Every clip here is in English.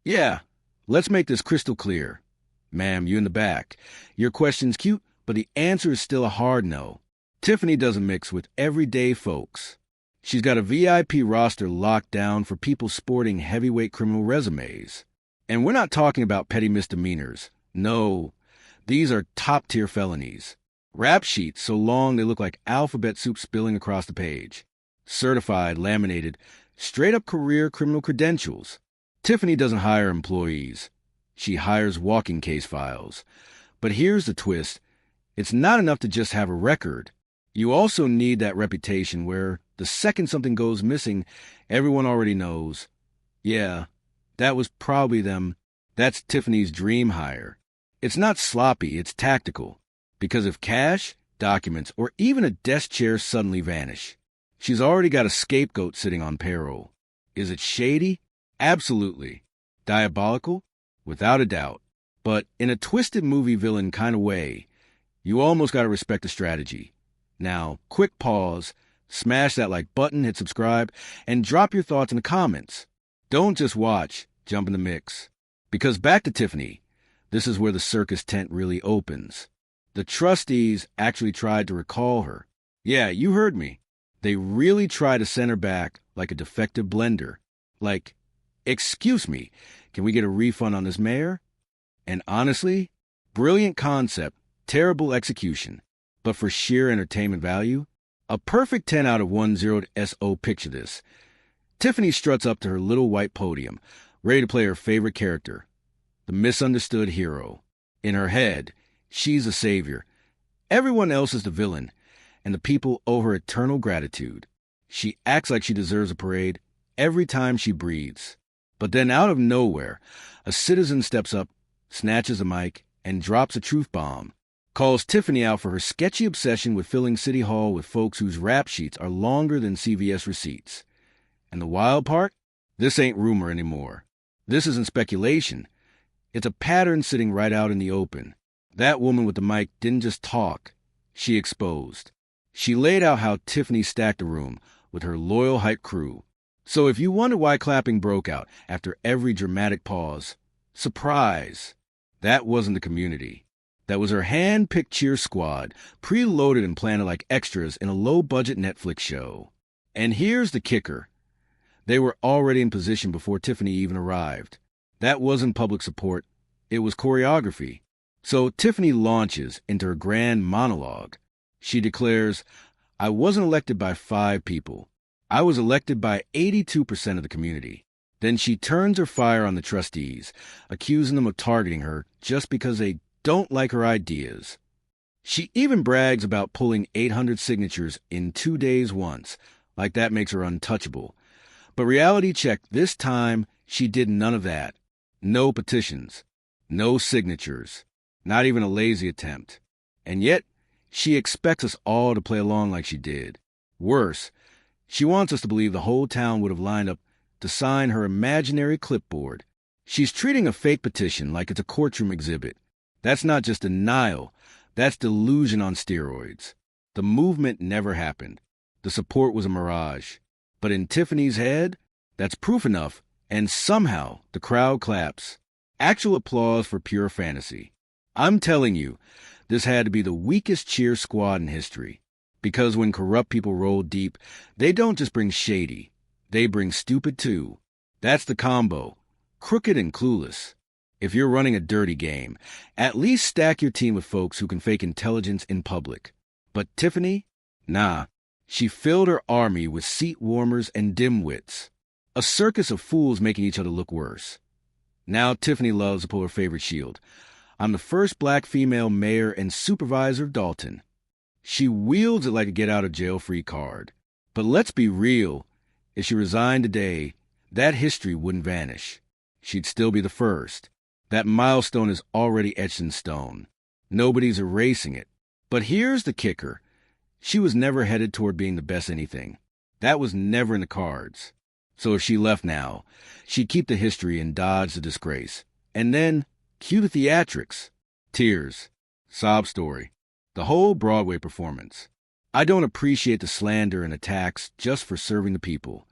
Yeah, let's make this crystal clear. Ma'am, you in the back. Your question's cute, but the answer is still a hard no. Tiffany doesn't mix with everyday folks. She's got a VIP roster locked down for people sporting heavyweight criminal resumes. And we're not talking about petty misdemeanors. No, these are top-tier felonies. Rap sheets so long they look like alphabet soup spilling across the page. Certified, laminated, straight-up career criminal credentials. Tiffany doesn't hire employees. She hires walking case files. But here's the twist. It's not enough to just have a record. You also need that reputation where the second something goes missing, everyone already knows. Yeah, that was probably them. That's Tiffany's dream hire. It's not sloppy, it's tactical. Because if cash, documents, or even a desk chair suddenly vanish, she's already got a scapegoat sitting on payroll. Is it shady? Absolutely. Diabolical? Without a doubt. But in a twisted movie villain kind of way, you almost got to respect the strategy. Now, quick pause, smash that like button, hit subscribe, and drop your thoughts in the comments. Don't just watch, jump in the mix. Because back to Tiffany, this is where the circus tent really opens. The trustees actually tried to recall her. Yeah, you heard me. They really tried to send her back like a defective blender. Like, excuse me, can we get a refund on this mayor? And honestly, brilliant concept, terrible execution. But for sheer entertainment value, a perfect 10 out of 1 zeroed SO. Picture this. Tiffany struts up to her little white podium, ready to play her favorite character, the misunderstood hero. In her head, she's a savior. Everyone else is the villain, and the people owe her eternal gratitude. She acts like she deserves a parade every time she breathes. But then out of nowhere, a citizen steps up, snatches a mic, and drops a truth bomb. Calls Tiffany out for her sketchy obsession with filling City Hall with folks whose rap sheets are longer than CVS receipts. And the wild part? This ain't rumor anymore. This isn't speculation. It's a pattern sitting right out in the open. That woman with the mic didn't just talk. She exposed. She laid out how Tiffany stacked the room with her loyal hype crew. So if you wonder why clapping broke out after every dramatic pause, surprise! That wasn't the community. That was her hand-picked cheer squad, preloaded and planted like extras in a low-budget Netflix show. And here's the kicker. They were already in position before Tiffany even arrived. That wasn't public support. It was choreography. So Tiffany launches into her grand monologue. She declares, I wasn't elected by 5 people. I was elected by 82% of the community. Then she turns her fire on the trustees, accusing them of targeting her just because they don't like her ideas. She even brags about pulling 800 signatures in 2 days once, like that makes her untouchable. But reality check, this time she did none of that. No petitions, no signatures, not even a lazy attempt. And yet, she expects us all to play along like she did. Worse, she wants us to believe the whole town would have lined up to sign her imaginary clipboard. She's treating a fake petition like it's a courtroom exhibit. That's not just denial, that's delusion on steroids. The movement never happened. The support was a mirage. But in Tiffany's head, that's proof enough, and somehow the crowd claps. Actual applause for pure fantasy. I'm telling you, this had to be the weakest cheer squad in history. Because when corrupt people roll deep, they don't just bring shady. They bring stupid too. That's the combo. Crooked and clueless. If you're running a dirty game, at least stack your team with folks who can fake intelligence in public. But Tiffany? Nah. She filled her army with seat warmers and dimwits. A circus of fools making each other look worse. Now Tiffany loves to pull her favorite shield. I'm the first black female mayor and supervisor of Dolton. She wields it like a get-out-of-jail-free card. But let's be real. If she resigned today, that history wouldn't vanish. She'd still be the first. That milestone is already etched in stone. Nobody's erasing it. But here's the kicker. She was never headed toward being the best anything. That was never in the cards. So if she left now, she'd keep the history and dodge the disgrace. And then, cue the theatrics. Tears. Sob story. The whole Broadway performance. I don't appreciate the slander and attacks just for serving the people.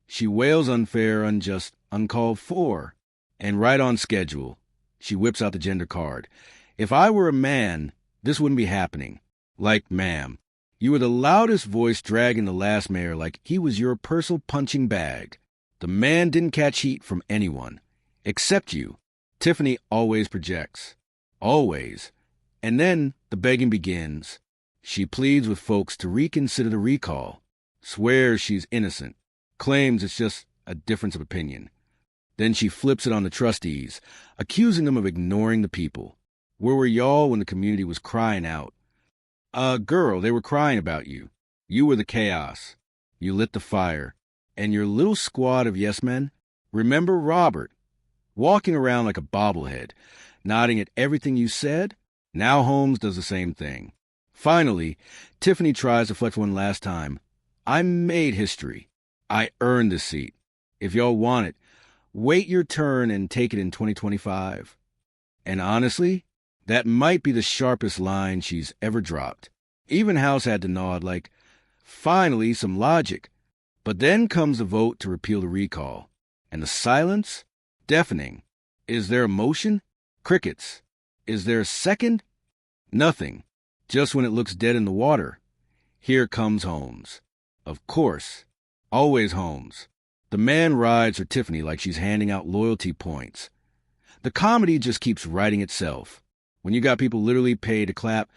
She wails unfair, unjust, uncalled for. And right on schedule. She whips out the gender card. If I were a man, this wouldn't be happening. Like, ma'am, you were the loudest voice dragging the last mayor like he was your personal punching bag. The man didn't catch heat from anyone. Except you. Tiffany always projects. Always. And then the begging begins. She pleads with folks to reconsider the recall. Swears she's innocent. Claims it's just a difference of opinion. Then she flips it on the trustees, accusing them of ignoring the people. Where were y'all when the community was crying out? Girl, they were crying about you. You were the chaos. You lit the fire. And your little squad of yes-men? Remember Robert? Walking around like a bobblehead, nodding at everything you said? Now Holmes does the same thing. Finally, Tiffany tries to flex one last time. I made history. I earned this seat. If y'all want it, wait your turn and take it in 2025. And honestly, that might be the sharpest line she's ever dropped. Even House had to nod like, finally, some logic. But then comes the vote to repeal the recall. And the silence? Deafening. Is there a motion? Crickets. Is there a second? Nothing. Just when it looks dead in the water. Here comes Holmes. Of course. Always Holmes. The man rides for Tiffany like she's handing out loyalty points. The comedy just keeps writing itself. When you got people literally paid to clap,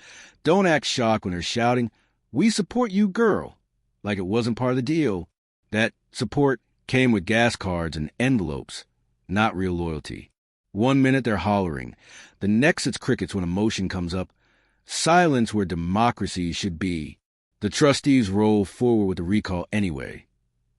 don't act shocked when they're shouting, "We support you, girl," like it wasn't part of the deal. That support came with gas cards and envelopes, not real loyalty. One minute they're hollering. The next it's crickets when a motion comes up. Silence where democracy should be. The trustees roll forward with the recall anyway,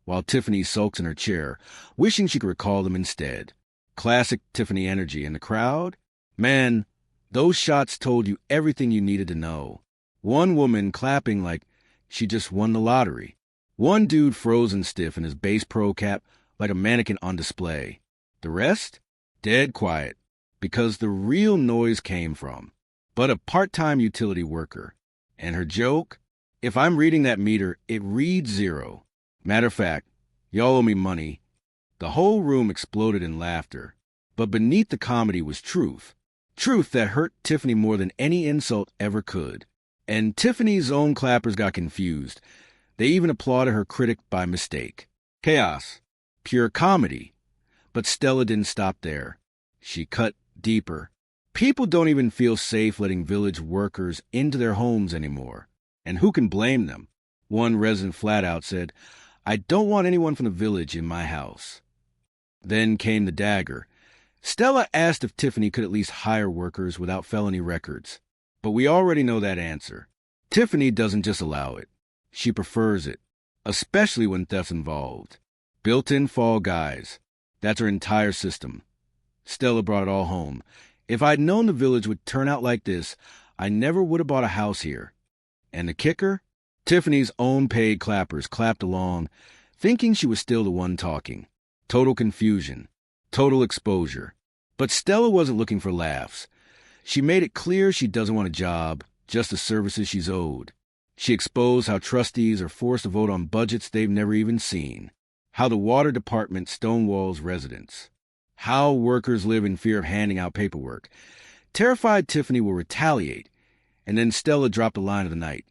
while Tiffany sulks in her chair, wishing she could recall them instead. Classic Tiffany energy. And the crowd? Man, those shots told you everything you needed to know. One woman clapping like she just won the lottery. One dude frozen stiff in his bass pro cap like a mannequin on display. The rest? Dead quiet, because the real noise came from but a part-time utility worker. And her joke? If I'm reading that meter, it reads 0. Matter of fact, y'all owe me money. The whole room exploded in laughter. But beneath the comedy was truth. Truth that hurt Tiffany more than any insult ever could. And Tiffany's own clappers got confused. They even applauded her critic by mistake. Chaos. Pure comedy. But Stella didn't stop there. She cut deeper. People don't even feel safe letting village workers into their homes anymore. And who can blame them? One resident flat out said, "I don't want anyone from the village in my house." Then came the dagger. Stella asked if Tiffany could at least hire workers without felony records. But we already know that answer. Tiffany doesn't just allow it. She prefers it, especially when theft's involved. Built-in fall guys. That's her entire system. Stella brought it all home. If I'd known the village would turn out like this, I never would have bought a house here. And the kicker? Tiffany's own paid clappers clapped along, thinking she was still the one talking. Total confusion. Total exposure. But Stella wasn't looking for laughs. She made it clear she doesn't want a job, just the services she's owed. She exposed how trustees are forced to vote on budgets they've never even seen. How the water department stonewalls residents. How workers live in fear of handing out paperwork. Terrified Tiffany will retaliate. And then Stella dropped the line of the night.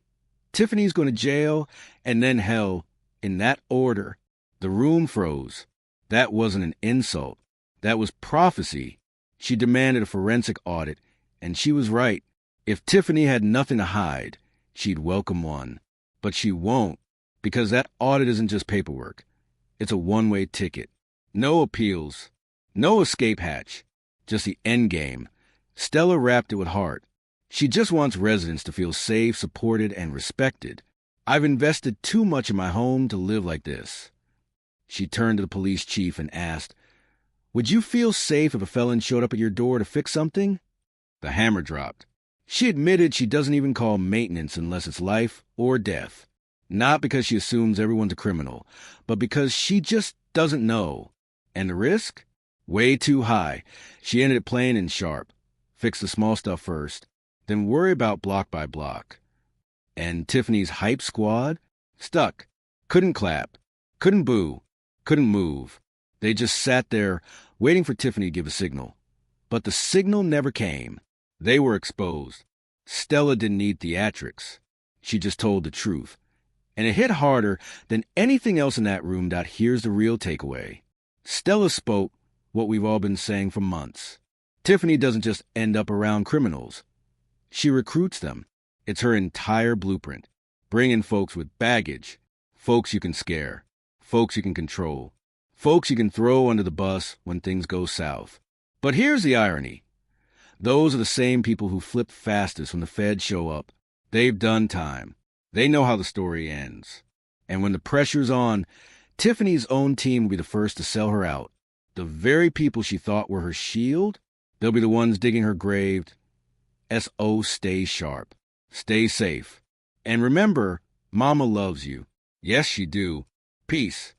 Tiffany's going to jail, and then hell, in that order. The room froze. That wasn't an insult. That was prophecy. She demanded a forensic audit, and she was right. If Tiffany had nothing to hide, she'd welcome one. But she won't, because that audit isn't just paperwork. It's a one-way ticket. No appeals. No escape hatch. Just the end game. Stella wrapped it with heart. She just wants residents to feel safe, supported, and respected. I've invested too much in my home to live like this. She turned to the police chief and asked, "Would you feel safe if a felon showed up at your door to fix something?" The hammer dropped. She admitted she doesn't even call maintenance unless it's life or death. Not because she assumes everyone's a criminal, but because she just doesn't know. And the risk? Way too high. She ended it plain and sharp. Fix the small stuff first, then worry about block by block. And Tiffany's hype squad? Stuck. Couldn't clap. Couldn't boo. Couldn't move. They just sat there, waiting for Tiffany to give a signal. But the signal never came. They were exposed. Stella didn't need theatrics. She just told the truth. And it hit harder than anything else in that room. Here's the real takeaway. Stella spoke what we've all been saying for months. Tiffany doesn't just end up around criminals. She recruits them. It's her entire blueprint. Bring in folks with baggage, folks you can scare, folks you can control, folks you can throw under the bus when things go south. But here's the irony. Those are the same people who flip fastest when the feds show up. They've done time. They know how the story ends. And when the pressure's on, Tiffany's own team will be the first to sell her out. The very people she thought were her shield, they'll be the ones digging her grave. S.O. Stay sharp. Stay safe. And remember, Mama loves you. Yes, she do. Peace.